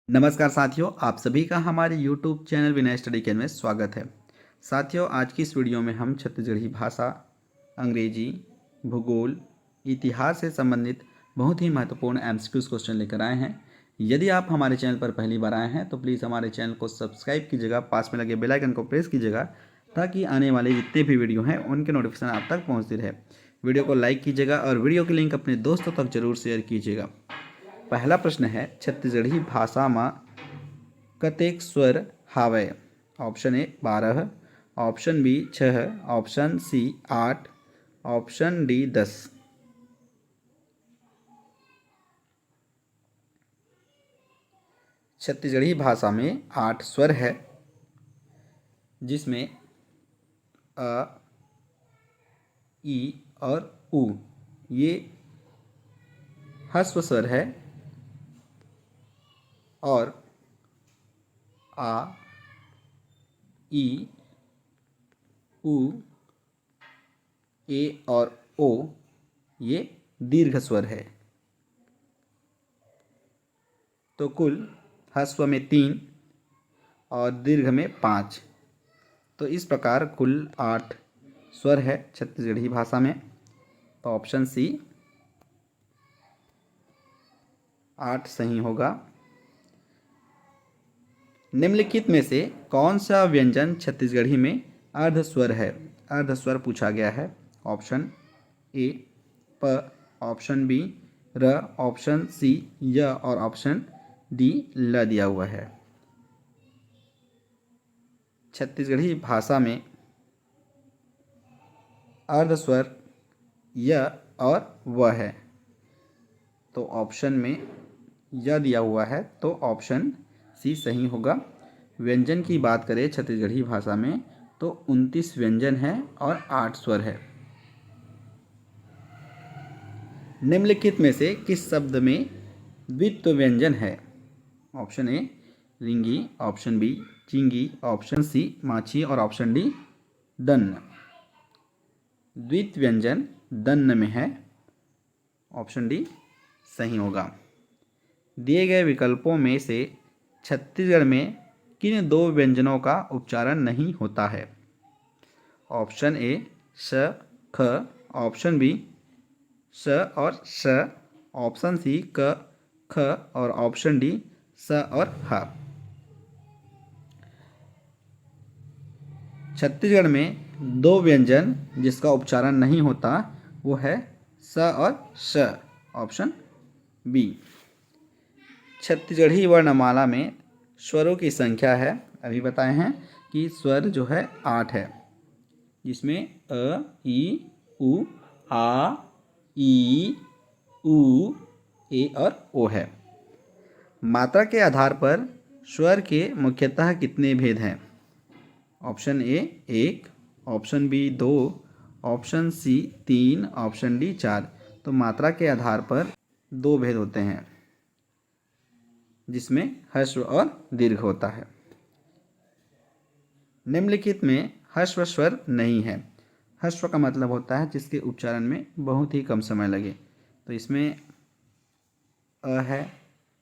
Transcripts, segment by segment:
नमस्कार साथियों, आप सभी का हमारे YouTube channel Vinay study can में स्वागत है। साथियों, आज की इस वीडियो में हम छत्तीसगढ़ी भाषा, अंग्रेजी, भूगोल, इतिहास से संबंधित बहुत ही महत्वपूर्ण एमसीक्यूज क्वेश्चन लेकर आए हैं। यदि आप हमारे चैनल पर पहली बार आए हैं तो प्लीज़ हमारे चैनल को सब्सक्राइब कीजिएगा, पास में लगे बेल आइकन को प्रेस कीजिएगा ताकि आने वाले जितने भी वीडियो हैं उनके नोटिफिकेशन आप तक पहुँचती रहे। वीडियो को लाइक कीजिएगा और वीडियो की लिंक अपने दोस्तों तक जरूर शेयर कीजिएगा। पहला प्रश्न है, छत्तीसगढ़ी भाषा में कतेक स्वर हावय? Option A 12, option B 6, option C 8, option D 10। Chhattisgarhi भाषा में 8 स्वर है, जिसमें अ, ई और उ ये ह्रस्व स्वर है और आ, ई, उ, ए और ओ ये दीर्घ स्वर है। तो कुल ह्रस्व में 3 और दीर्घ में 5, तो इस प्रकार कुल 8 स्वर है छत्तीसगढ़ी भाषा में। तो ऑप्शन सी 8 सही होगा। निम्नलिखित में से कौन सा व्यंजन छत्तीसगढ़ी में अर्धस्वर है? अर्धस्वर पूछा गया है। ऑप्शन ए प, ऑप्शन बी र, ऑप्शन सी य और ऑप्शन डी ल दिया हुआ है। छत्तीसगढ़ी भाषा में अर्धस्वर य और व है, तो ऑप्शन में य दिया हुआ है, तो ऑप्शन सी सही होगा। व्यंजन की बात करें छत्तीसगढ़ी भाषा में तो 29 व्यंजन है और 8 स्वर है। निम्नलिखित में से किस शब्द में द्वित्व व्यंजन है? ऑप्शन ए रिंगी, ऑप्शन बी चिंगी, ऑप्शन सी माछी और ऑप्शन डी दन्न। द्वित्व व्यंजन दन्न में है, ऑप्शन डी सही होगा। दिए गए विकल्पों में से छत्तीसगढ़ में किन 2 व्यंजनों का उच्चारण नहीं होता है? ऑप्शन ए स ख, ऑप्शन बी स और श, ऑप्शन सी क ख और ऑप्शन डी स और ह। छत्तीसगढ़ में 2 व्यंजन जिसका उच्चारण नहीं होता वो है स और श, ऑप्शन बी। छत्तीसगढ़ी वर्णमाला में स्वरों की संख्या है, अभी बताए हैं कि स्वर जो है 8 है, जिसमें अ, ई, उ, आ, ई, उ, ए और ओ है। मात्रा के आधार पर स्वर के मुख्यतः कितने भेद हैं? Option A 1, option B 2, option C 3, option D 4। तो मात्रा के आधार पर 2 भेद होते हैं, जिसमें ह्रस्व और दीर्घ होता है। निम्नलिखित में ह्रस्व स्वर नहीं है। ह्रस्व का मतलब होता है जिसके उच्चारण में बहुत ही कम समय लगे। तो इसमें अ है,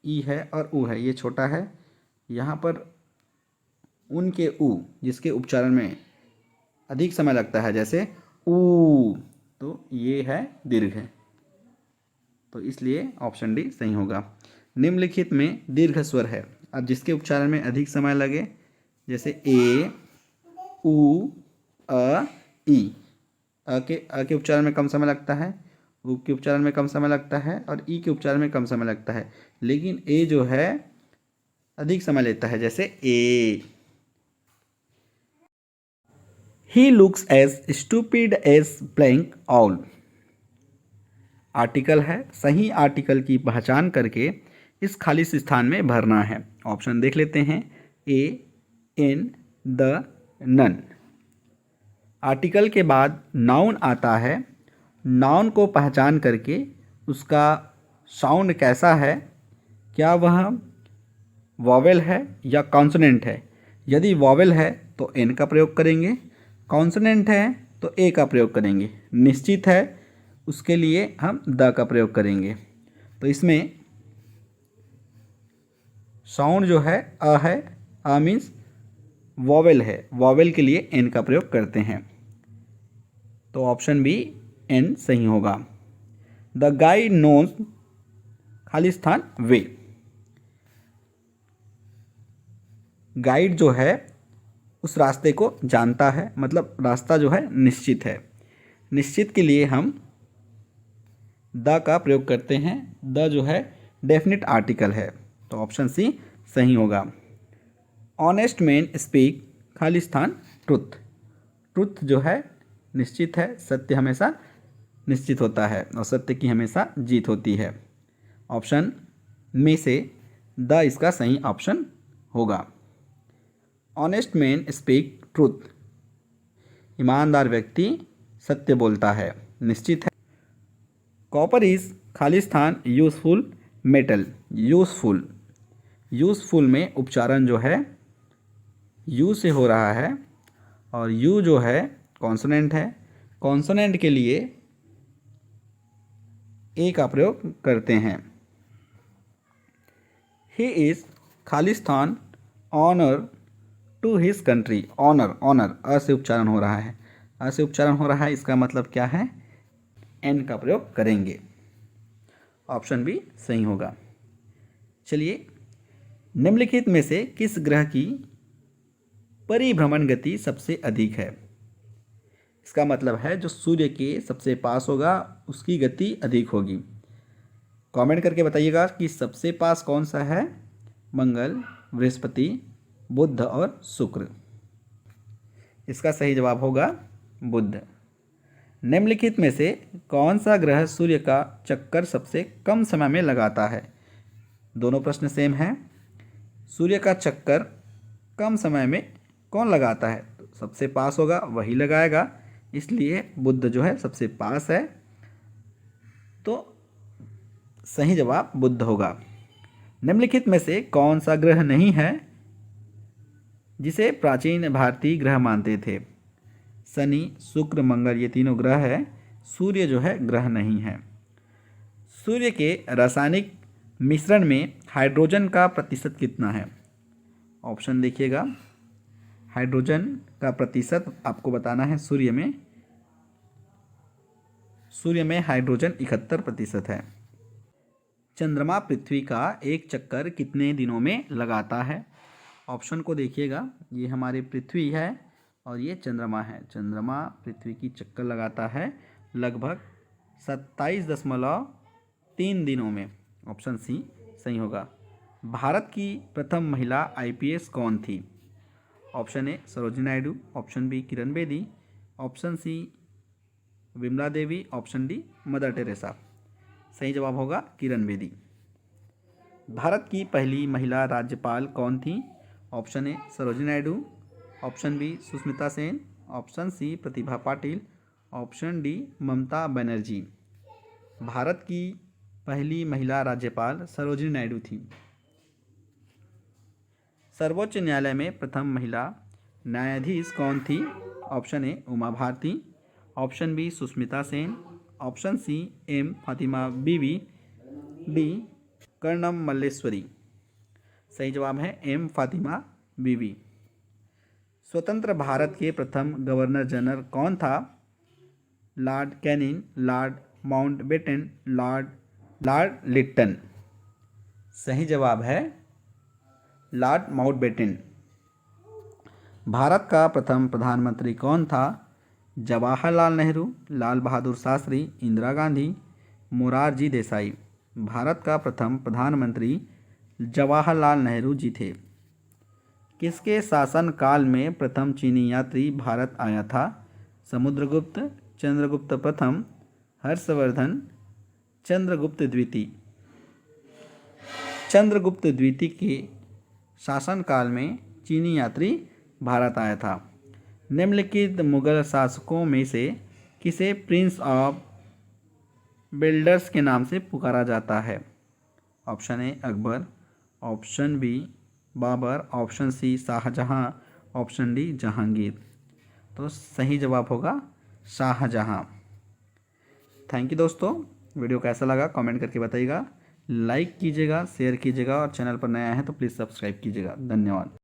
ई है और उ है, ये छोटा है। यहाँ पर उनके उ जिसके उच्चारण में अधिक समय लगता है, जैसे ऊ, तो ये है दीर्घ है, तो इसलिए ऑप्शन डी सही होगा। निम्नलिखित में दीर्घ स्वर है, अब जिसके उच्चारण में अधिक समय लगे, जैसे ए, उ, अ, ई। अ के उच्चारण में कम समय लगता है, उ के उच्चारण में कम समय लगता है और ई के उच्चारण में कम समय लगता है, लेकिन ए जो है अधिक समय लेता है, जैसे A. He looks as stupid as blank all. Article है, सही आर्टिकल की पहचान करके इस खाली स्थान में भरना है। ऑप्शन देख लेते हैं, ए, एन, द, नन। आर्टिकल के बाद नाउन आता है। नाउन को पहचान करके उसका साउंड कैसा है, क्या वह वॉवेल है या कॉन्सोनेंट है। यदि वॉवेल है तो एन का प्रयोग करेंगे, कॉन्सोनेंट है तो ए का प्रयोग करेंगे, निश्चित है उसके लिए हम द का प्रयोग करेंगे। तो इसमें साउंड जो है अ है, अ मीन्स वॉवेल है, वॉवेल के लिए एन का प्रयोग करते हैं। तो ऑप्शन बी एन सही होगा। The guide knows Khalistan way. Guide जो है उस रास्ते को जानता है, मतलब रास्ता जो है निश्चित है। निश्चित के लिए हम द का प्रयोग करते हैं। द जो है डेफिनेट आर्टिकल है, तो ऑप्शन सी सही होगा। Honest man speak Khalistan truth. Truth जो है निश्चित है, सत्य हमेशा निश्चित होता है और सत्य की हमेशा जीत होती है। ऑप्शन में से द इसका सही ऑप्शन होगा। Honest man speak truth. ईमानदार व्यक्ति सत्य बोलता है, निश्चित है। Copper is Khalistan useful metal. Useful, useful में उच्चारण जो है यू से हो रहा है और यू जो है कॉन्सोनेंट है। कॉन्सोनेंट के लिए ए का प्रयोग करते हैं। He is Khalistan honour to his country. Honour, honour अ से उच्चारण हो रहा है, अ से उच्चारण हो रहा है, इसका मतलब क्या है, एन का प्रयोग करेंगे। ऑप्शन बी सही होगा। चलिए, निम्नलिखित में से किस ग्रह की परिभ्रमण गति सबसे अधिक है। इसका मतलब है जो सूर्य के सबसे पास होगा उसकी गति अधिक होगी। कमेंट करके बताइएगा कि सबसे पास कौन सा है, मंगल, बृहस्पति, बुध और शुक्र। इसका सही जवाब होगा बुध। निम्नलिखित में से कौन सा ग्रह सूर्य का चक्कर सबसे कम समय में लगाता है। दोनों प्रश्न सेम हैं। सूर्य का चक्कर कम समय में कौन लगाता है, तो सबसे पास होगा वही लगाएगा, इसलिए बुध जो है सबसे पास है, तो सही जवाब बुध होगा। निम्नलिखित में से कौन सा ग्रह नहीं है जिसे प्राचीन भारतीय ग्रह मानते थे। शनि, शुक्र, मंगल ये तीनों ग्रह है, सूर्य जो है ग्रह नहीं है। सूर्य के रासायनिक मिश्रण में हाइड्रोजन का प्रतिशत कितना है। ऑप्शन देखिएगा, हाइड्रोजन का प्रतिशत आपको बताना है। सूर्य में हाइड्रोजन 71% है। चंद्रमा पृथ्वी का एक चक्कर कितने दिनों में लगाता है। ऑप्शन को देखिएगा, ये हमारी पृथ्वी है और ये चंद्रमा है। चंद्रमा पृथ्वी की चक्कर लगाता है लगभग 27.3 दिनों में। ऑप्शन सी सही होगा। भारत की प्रथम महिला आईपीएस कौन थी। Option A Sarojini Naidu, option B Kiran Bedi, option C Vimla Devi, option D Mother Teresa. सही जवाब होगा किरण बेदी। भारत की पहली महिला राज्यपाल कौन थी। Option A Sarojini Naidu, option B Sushmita Sen, option C Pratibha Patil, option D Mamata Banerjee. Bharat की पहली महिला राज्यपाल सरोजिनी नायडू थी। सर्वोच्च न्यायालय में प्रथम महिला न्यायाधीश कौन थी। Option A Uma Bharti, option B Sushmita Sen, option C M Fathima Beevi, D Karnam Malleswari. सही जवाब है एम फातिमा बीवी। स्वतंत्र भारत के प्रथम गवर्नर जनरल कौन था। Lord Canning, Lord Mountbatten, Lord Lytton. सही जवाब है लॉर्ड माउंटबेटन। भारत का प्रथम प्रधानमंत्री कौन था। जवाहरलाल नेहरू, लाल बहादुर शास्त्री, इंदिरा गांधी, मोरारजी देसाई। भारत का प्रथम प्रधानमंत्री जवाहरलाल नेहरू जी थे। किसके शासनकाल में प्रथम चीनी यात्री भारत आया था। समुद्रगुप्त, चंद्रगुप्त प्रथम, हर्षवर्धन, चंद्रगुप्त द्वितीय। चंद्रगुप्त द्वितीय के शासनकाल में चीनी यात्री भारत आया था। निम्नलिखित मुगल शासकों में से किसे प्रिंस ऑफ बिल्डर्स के नाम से पुकारा जाता है। Option A Akbar, option B Babur, option C Shahjahan, option D Jahangir. तो सही जवाब होगा शाहजहां। थैंक यू दोस्तों, वीडियो कैसा लगा कमेंट करके बताइएगा। लाइक कीजिएगा, शेयर कीजिएगा और चैनल पर नया है तो प्लीज़ सब्सक्राइब कीजिएगा। धन्यवाद।